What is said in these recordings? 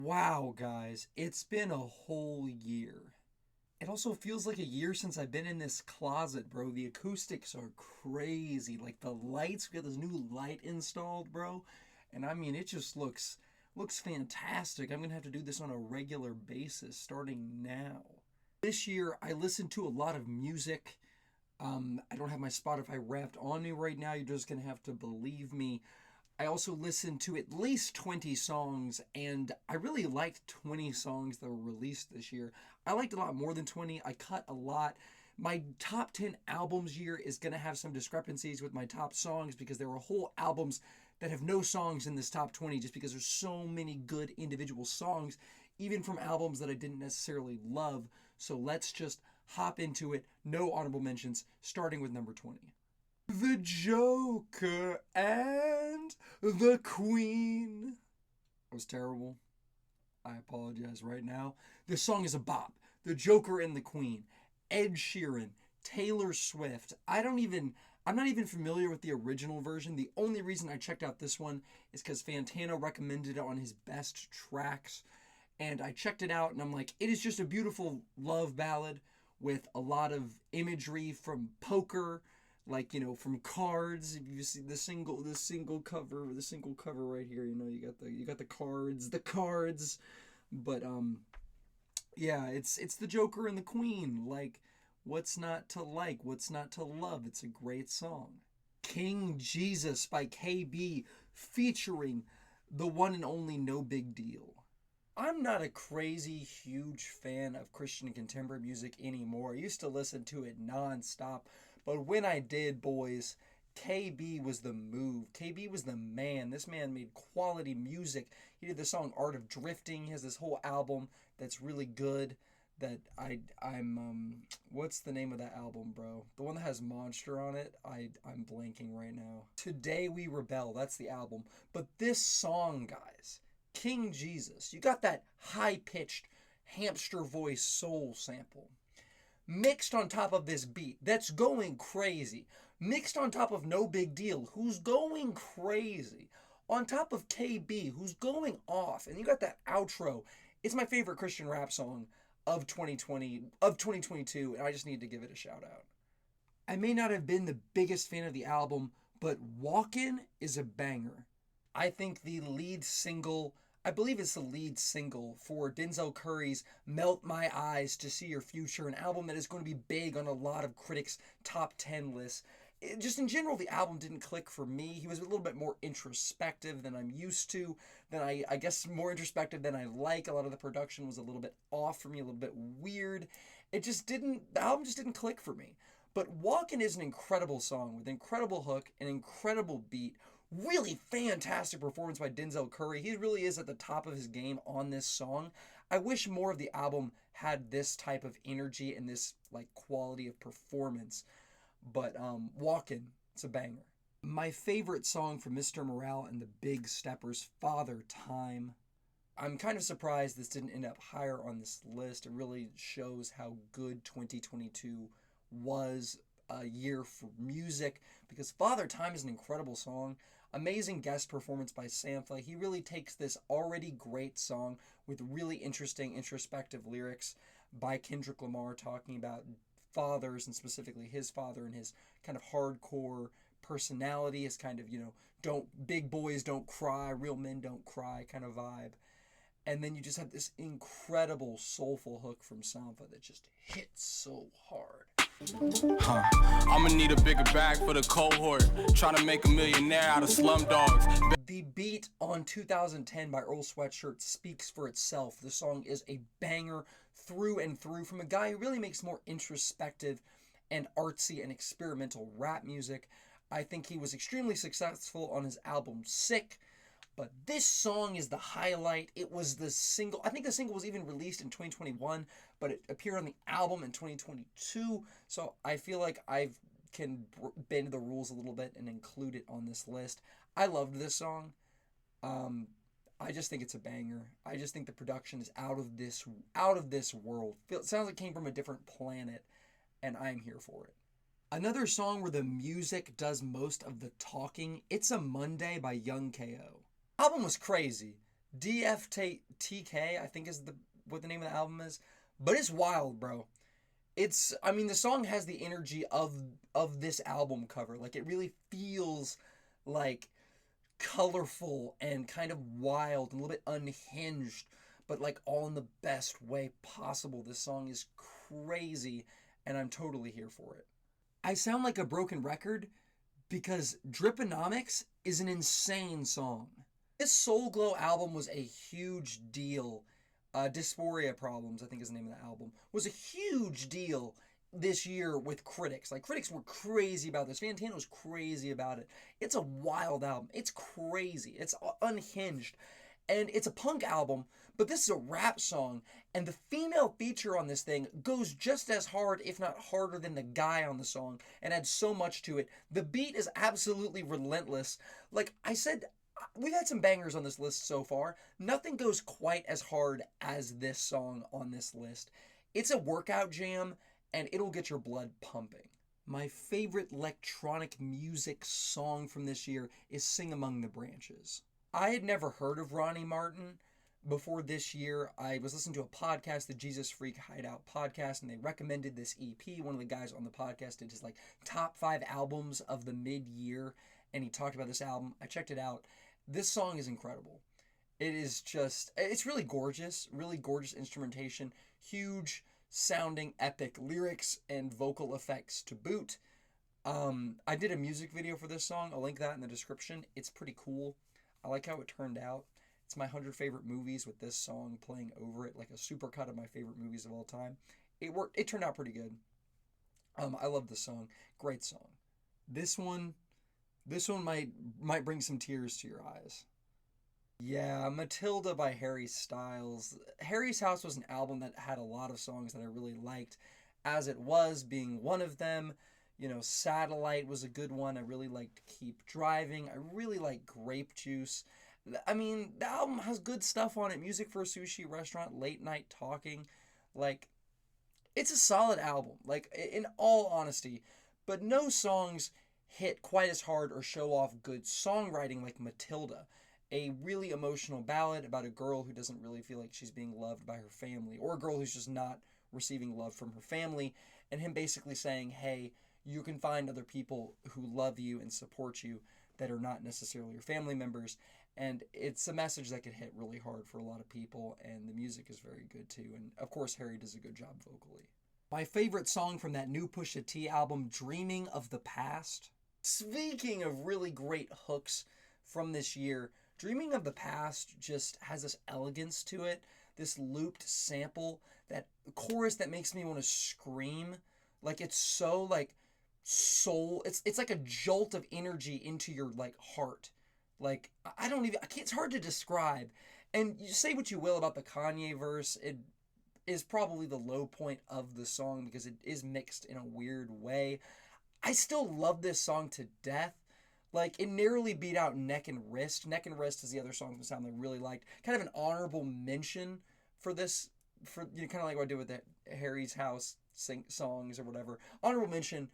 Wow, guys, it's been a whole year. It also feels like a year since I've been in this closet, bro. The acoustics are crazy. Like the lights, we got this new light installed, bro. And I mean, it just looks fantastic. I'm gonna have to do this on a regular basis starting now. This year, I listened to a lot of music. I don't have my Spotify Wrapped on me right now. You're just gonna have to believe me. I also listened to at least 20 songs, and I really liked 20 songs that were released this year. I liked a lot more than 20. I cut a lot. My top 10 albums year is going to have some discrepancies with my top songs because there were whole albums that have no songs in this top 20 just because there's so many good individual songs, even from albums that I didn't necessarily love. So let's just hop into it. No honorable mentions, starting with number 20. The Joker and the Queen. That was terrible. I apologize right now. This song is a bop. The Joker and the Queen. Ed Sheeran. Taylor Swift. I'm not even familiar with the original version. The only reason I checked out this one is because Fantano recommended it on his best tracks. And I checked it out and I'm like, it is just a beautiful love ballad with a lot of imagery from poker, like from cards. If you see the single cover right here, you got the cards. But yeah, it's the Joker and the Queen. Like, what's not to like? What's not to love? It's a great song. King Jesus by KB featuring the one and only No Big Deal. I'm not a crazy huge fan of Christian contemporary music anymore. I used to listen to it nonstop, but when I did, boys, KB was the move. KB was the man. This man made quality music. He did the song Art of Drifting. He has this whole album that's really good. That I'm what's the name of that album, bro? The one that has Monster on it. I'm blanking right now. Today We Rebel. That's the album. But this song, guys, King Jesus, you got that high pitched hamster voice soul sample mixed on top of this beat that's going crazy, mixed on top of No Big Deal, who's going crazy, on top of KB, who's going off, and you got that outro. It's my favorite Christian rap song of 2022, and I just need to give it a shout out. I may not have been the biggest fan of the album, but Walkin' is a banger. I think the lead single, I believe it's the lead single for Denzel Curry's Melt My Eyes to See Your Future, an album that is going to be big on a lot of critics' top 10 lists. Just in general, the album didn't click for me. He was a little bit more introspective than I'm used to, than I guess more introspective than I like. A lot of the production was a little bit off for me, a little bit weird. The album just didn't click for me. But Walkin' is an incredible song with incredible hook, an incredible beat, really fantastic performance by Denzel Curry. He really is at the top of his game on this song. I wish more of the album had this type of energy and this like quality of performance. But Walkin', it's a banger. My favorite song from Mr. Morale and the Big Steppers, Father Time. I'm kind of surprised this didn't end up higher on this list. It really shows how good 2022 was a year for music because Father Time is an incredible song. Amazing guest performance by Sampha. He really takes this already great song with really interesting, introspective lyrics by Kendrick Lamar talking about fathers and specifically his father and his kind of hardcore personality, his kind of, don't big boys don't cry, real men don't cry kind of vibe. And then you just have this incredible soulful hook from Sampha that just hits so hard. I'ma need a bigger bag for the cohort. Trying to make a millionaire out of slum dogs. The beat on 2010 by Earl Sweatshirt speaks for itself. The song is a banger through and through from a guy who really makes more introspective and artsy and experimental rap music. I think he was extremely successful on his album Sick. But this song is the highlight. It was the single. I think the single was even released in 2021, but it appeared on the album in 2022. So I feel like I can bend the rules a little bit and include it on this list. I loved this song. I just think it's a banger. I just think the production is out of this world. It sounds like it came from a different planet, and I'm here for it. Another song where the music does most of the talking, It's a Monday by Young K.O. Album was crazy. DFTK, I think is what the name of the album is. But it's wild, bro. I mean, the song has the energy of this album cover. Like, it really feels like colorful and kind of wild and a little bit unhinged, but like all in the best way possible. This song is crazy and I'm totally here for it. I sound like a broken record because Driponomics is an insane song. This Soul Glow album was a huge deal. Dysphoria Problems, I think is the name of the album, was a huge deal this year with critics. Like, critics were crazy about this. Fantano was crazy about it. It's a wild album. It's crazy. It's unhinged. And it's a punk album, but this is a rap song. And the female feature on this thing goes just as hard, if not harder, than the guy on the song and adds so much to it. The beat is absolutely relentless. Like I said, we've had some bangers on this list so far. Nothing goes quite as hard as this song on this list. It's a workout jam, and it'll get your blood pumping. My favorite electronic music song from this year is Sing Among the Branches. I had never heard of Ronnie Martin before this year. I was listening to a podcast, the Jesus Freak Hideout podcast, and they recommended this EP. One of the guys on the podcast did his like top 5 albums of the mid-year, and he talked about this album. I checked it out. This song is incredible. It is just, it's really gorgeous instrumentation, huge sounding epic lyrics and vocal effects to boot. I did a music video for this song. I'll link that in the description. It's pretty cool. I like how it turned out. It's my 100 favorite movies with this song playing over it, like a supercut of my favorite movies of all time. It worked. It turned out pretty good. I love this song. Great song. This one might bring some tears to your eyes. Yeah, Matilda by Harry Styles. Harry's House was an album that had a lot of songs that I really liked, As It Was being one of them. You know, Satellite was a good one. I really liked Keep Driving. I really like Grape Juice. I mean, the album has good stuff on it. Music for a Sushi Restaurant, Late Night Talking. Like, it's a solid album, like, in all honesty. But no songs hit quite as hard or show off good songwriting like Matilda, a really emotional ballad about a girl who doesn't really feel like she's being loved by her family, or a girl who's just not receiving love from her family, and him basically saying, hey, you can find other people who love you and support you that are not necessarily your family members. And it's a message that could hit really hard for a lot of people, and the music is very good too. And of course, Harry does a good job vocally. My favorite song from that new Pusha T album, Dreaming of the Past. Speaking of really great hooks from this year, Dreaming of the Past just has this elegance to it, this looped sample, that chorus that makes me want to scream. Like, it's so like soul, it's like a jolt of energy into your like heart. Like, I don't even, I can't, it's hard to describe. And you say what you will about the Kanye verse, it is probably the low point of the song because it is mixed in a weird way. I still love this song to death. Like, it narrowly beat out Neck and Wrist. Neck and Wrist is the other song from this album I really liked. Kind of an honorable mention for this, for, you know, kind of like what I did with the Harry's House songs or whatever. Honorable mention,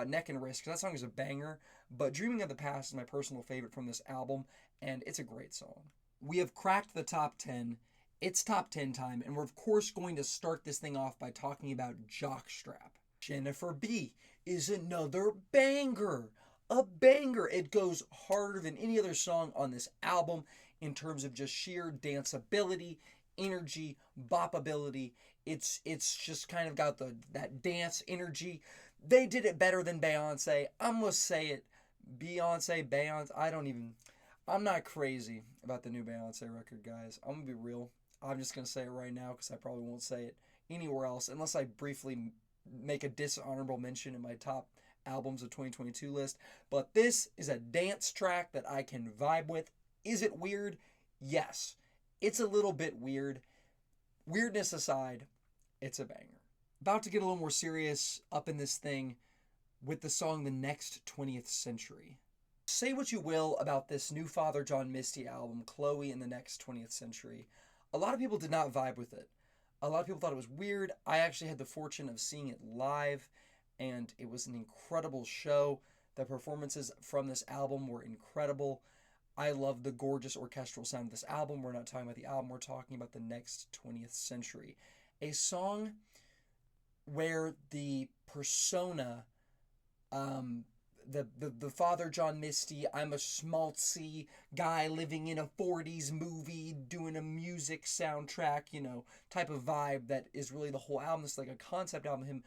Neck and Wrist, because that song is a banger. But Dreaming of the Past is my personal favorite from this album, and it's a great song. We have cracked the top 10. It's top 10 time, and we're of course going to start this thing off by talking about Jockstrap. Jennifer B is another banger. A banger. It goes harder than any other song on this album in terms of just sheer danceability, energy, bopability. It's just kind of got that dance energy. They did it better than Beyonce. I'm gonna say it. Beyonce. I'm not crazy about the new Beyonce record, guys. I'm gonna be real. I'm just gonna say it right now because I probably won't say it anywhere else unless I briefly make a dishonorable mention in my top albums of 2022 list. But this is a dance track that I can vibe with. Is it weird? Yes. It's a little bit weird. Weirdness aside, it's a banger. About to get a little more serious up in this thing with the song The Next 20th Century. Say what you will about this new Father John Misty album, Chloe in the Next 20th Century. A lot of people did not vibe with it. A lot of people thought it was weird. I actually had the fortune of seeing it live, and it was an incredible show. The performances from this album were incredible. I love the gorgeous orchestral sound of this album. We're not talking about the album, we're talking about the next 20th century. A song where the persona, um, the Father John Misty, I'm a schmaltzy guy living in a 40s movie, doing a music soundtrack, type of vibe that is really the whole album. It's like a concept album, him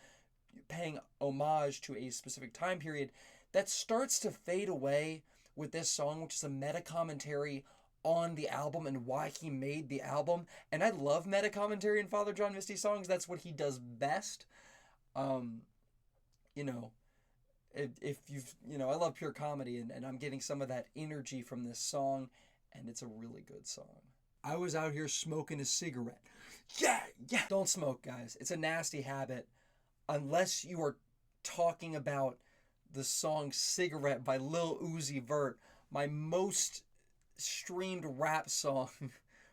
paying homage to a specific time period that starts to fade away with this song, which is a meta commentary on the album and why he made the album. And I love meta commentary in Father John Misty songs. That's what he does best. Um, you know, if I love pure comedy, and I'm getting some of that energy from this song, and it's a really good song. I was out here smoking a cigarette. Yeah. Don't smoke, guys. It's a nasty habit. Unless you are talking about the song Cigarette by Lil Uzi Vert, my most streamed rap song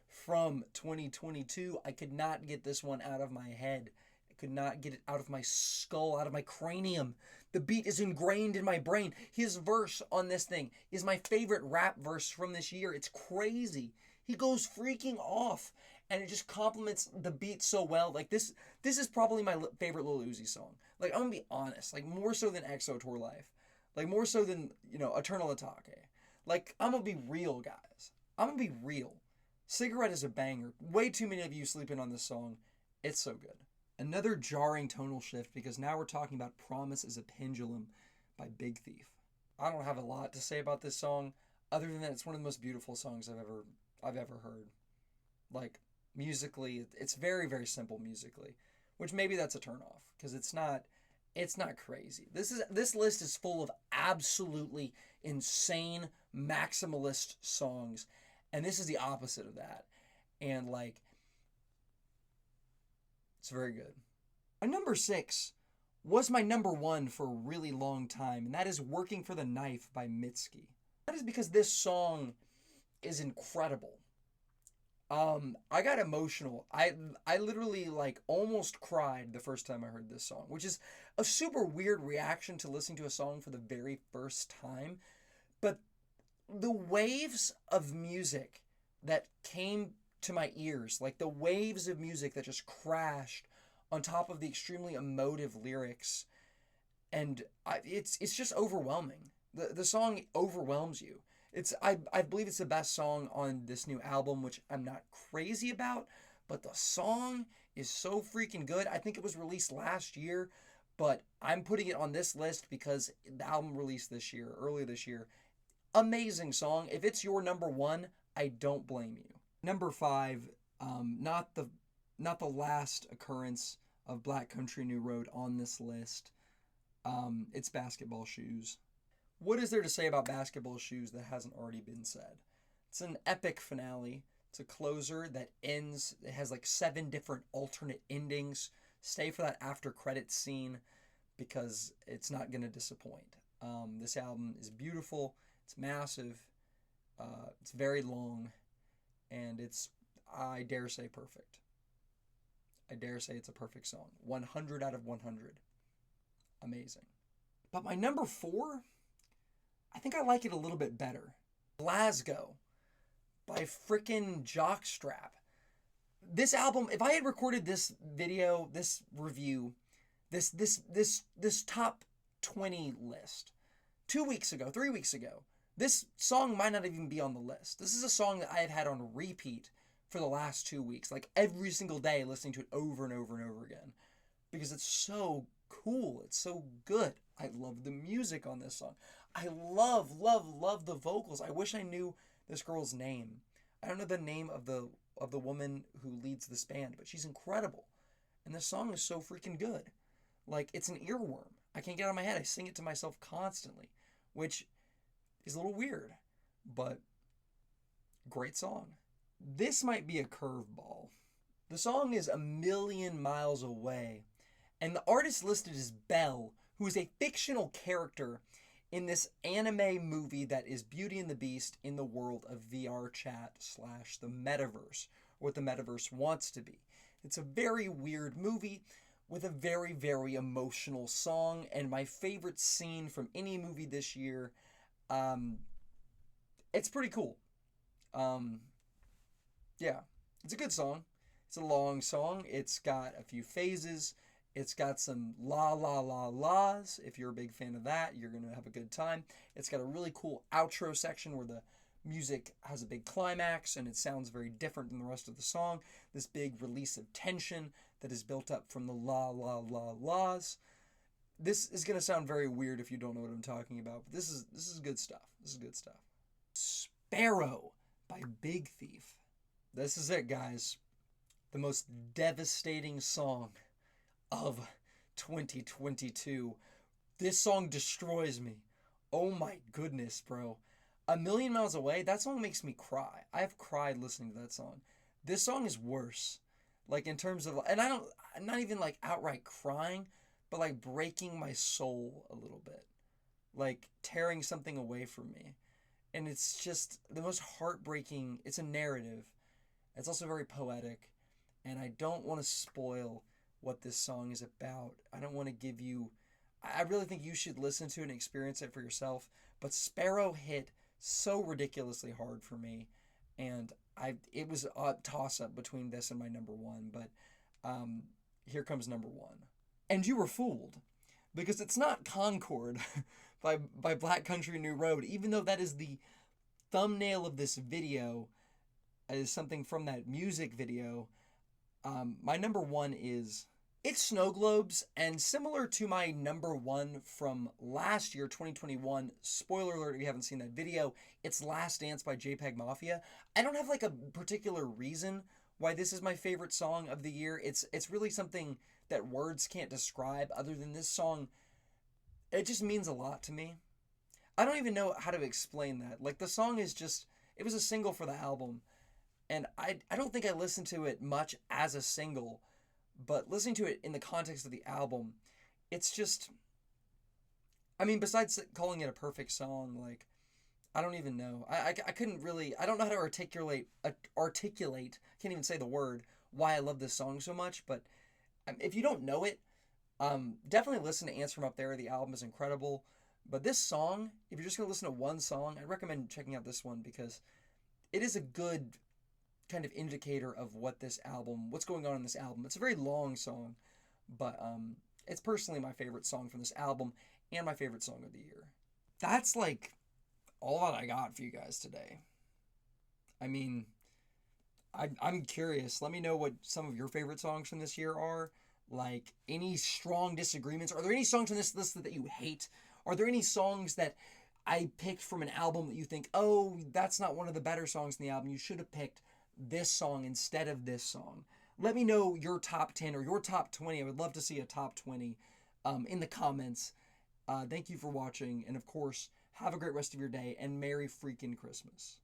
from 2022. I could not get this one out of my head. I could not get it out of my skull, out of my cranium. The beat is ingrained in my brain. His verse on this thing is my favorite rap verse from this year. It's crazy. He goes freaking off, and it just complements the beat so well. Like this is probably my favorite Lil Uzi song. Like, I'm gonna be honest, like more so than EXO Tour Life, like more so than Eternal Atake. Like, I'm gonna be real, guys. I'm gonna be real. Cigarette is a banger. Way too many of you sleeping on this song. It's so good. Another jarring tonal shift, because now we're talking about Promise is a Pendulum by Big Thief. I don't have a lot to say about this song, other than that it's one of the most beautiful songs I've ever heard. Like, musically, it's very, very simple musically, which maybe that's a turnoff, because it's not crazy. This list is full of absolutely insane maximalist songs, and this is the opposite of that. And like, it's very good. My number 6 was my number 1 for a really long time, and that is Working for the Knife by Mitski. That is because this song is incredible. I got emotional. I literally like almost cried the first time I heard this song, which is a super weird reaction to listening to a song for the very first time. But the waves of music that came to my ears, like the waves of music that just crashed on top of the extremely emotive lyrics, and it's just overwhelming. The song overwhelms you. I believe it's the best song on this new album, which I'm not crazy about, but the song is so freaking good. I think it was released last year, but I'm putting it on this list because the album released early this year. Amazing song. If it's your number 1, I don't blame you. Number 5, not the last occurrence of Black Country New Road on this list. It's Basketball Shoes. What is there to say about Basketball Shoes that hasn't already been said? It's an epic finale. It's a closer that ends. It has like 7 different alternate endings. Stay for that after credits scene because it's not going to disappoint. This album is beautiful. It's massive. It's very long. And it's, I dare say, perfect. I dare say it's a perfect song. 100 out of 100. Amazing. But my number 4... I think I like it a little bit better. Glasgow by frickin' Jockstrap. This album, if I had recorded this video, this review, this top 20 list 2 weeks ago, 3 weeks ago, this song might not even be on the list. This is a song that I have had on repeat for the last 2 weeks, like every single day, listening to it over and over and over again, because it's so cool. It's so good. I love the music on this song. I love the vocals. I wish I knew this girl's name. I don't know the name of the woman who leads this band, but she's incredible. And this song is so freaking good. Like, it's an earworm. I can't get it out of my head. I sing it to myself constantly, which is a little weird, but great song. This might be a curveball. The song is A Million Miles Away, and the artist listed is Belle, who is a fictional character in this anime movie that is Beauty and the Beast in the world of VR chat / the metaverse, or what the metaverse wants to be. It's a very weird movie with a very, very emotional song, and my favorite scene from any movie this year, it's pretty cool. Um, yeah, it's a good song. It's a long song. It's got a few phases. It's got some la la la la's. If you're a big fan of that, you're going to have a good time. It's got a really cool outro section where the music has a big climax and it sounds very different than the rest of the song. This big release of tension that is built up from the la la la la's. This is going to sound very weird if you don't know what I'm talking about, but this is good stuff. This is good stuff. Sparrow by Big Thief. This is it, guys. The most devastating song of 2022. This song destroys me. Oh my goodness, bro. A Million Miles Away, that song makes me cry. I've cried listening to that song. This song is worse. Like in terms of, and I'm not even like outright crying, but like breaking my soul a little bit. Like tearing something away from me. And it's just the most heartbreaking, it's a narrative. It's also very poetic. And I don't want to spoil what this song is about. I don't want to give you, I really think you should listen to it and experience it for yourself. But Sparrow hit so ridiculously hard for me. And it was a toss-up between this and my number one. But here comes number one. And you were fooled. Because it's not Concord by Black Country New Road. Even though that is the thumbnail of this video, is something from that music video. My number one is, it's Snow Globes, and similar to my number one from last year, 2021, spoiler alert if you haven't seen that video, it's Last Dance by JPEG Mafia. I don't have like a particular reason why this is my favorite song of the year. It's really something that words can't describe other than this song. It just means a lot to me. I don't even know how to explain that. Like the song is just, it was a single for the album. And I don't think I listened to it much as a single, but listening to it in the context of the album, it's just, I mean, besides calling it a perfect song, like, I don't even know. I couldn't really, I don't know how to articulate, can't even say the word, why I love this song so much, but if you don't know it, definitely listen to Ants From Up There. The album is incredible. But this song, if you're just going to listen to one song, I'd recommend checking out this one because it is a good kind of indicator of what's going on in this album. It's a very long song, but it's personally my favorite song from this album and my favorite song of the year. That's like all that I got for you guys today. I mean, I'm curious. Let me know what some of your favorite songs from this year are. Like, any strong disagreements. Are there any songs on this list that you hate? Are there any songs that I picked from an album that you think, oh, that's not one of the better songs in the album. You should have picked this song instead of this song. Let me know your top 10 or your top 20. I would love to see a top 20 in the comments. Thank you for watching. And of course, have a great rest of your day and Merry freaking Christmas.